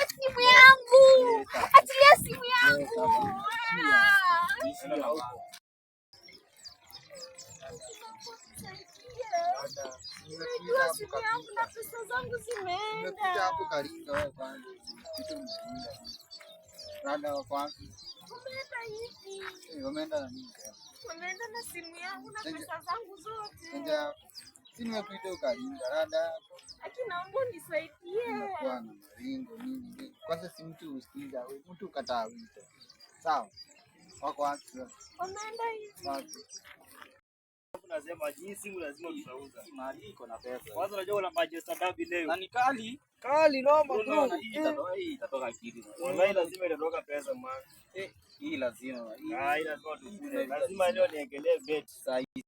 Simu yangu, achilia simu yangu. Najua simu yangu na pesa zangu zimeenda. Umeenda hivi. Umeenda na simu yangu na pesa zangu zote. Nimekuita ukalinda rada. Lakini naomba unisaidie. Unakuwa na maringo nini? Kwanza si mtu usikiza, mtu kataa wito. Sawa? Wako wapi? Wameenda hivi. Wapi? Unasema hii simu lazima tutauza. Mali iko na pesa. Kwanza unajua una Manchester Derby leo. Na ni kali. Kali noma bro. Hii itatoka akili. Wallahi lazima itatoka pesa man. Hii lazima. Hii lazima tukule. Lazima leo niekelee bet saa hii.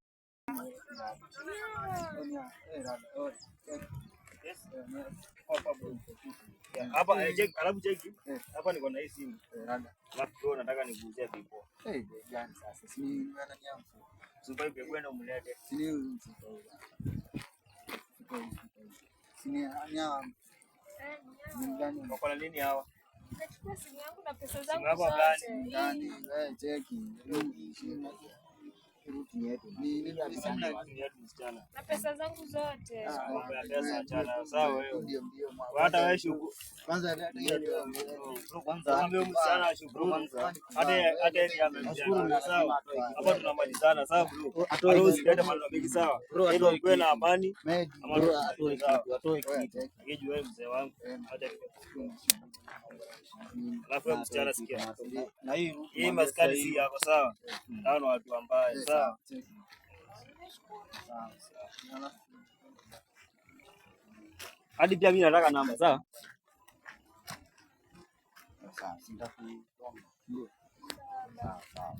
Hapa check, alafu check. Hapa niko na hii simu. Alafu nataka nikuuzie vipo. Gani sasa? Si ngana nyamfu. Subai kwenda umlete. Sini nyama. Ngani Wako na nini hawa? Nachukua simu yangu na pesa zangu zote. Ngani wewe cheki. Na pesa zangu zote. Mambo ya pesa achana. Sawa wewe. Ndio. Hata wewe shukrani. Kwanza Mwambie msichana shukrani. Hata yeye amemshukuru. Sawa. Hapa tunamalizana sawa bro. Hata usiende mahali mengi sawa. Ndio uwe na amani. Ama atoe kitu. Ngejua wewe mzee wangu. Hata alafu msichana sikia. Na hii maskani si yako sawa. Hao ni watu ambao sawa. Hadi pia mimi nataka namba sawa. Sawa, sitakuomba. Sawa.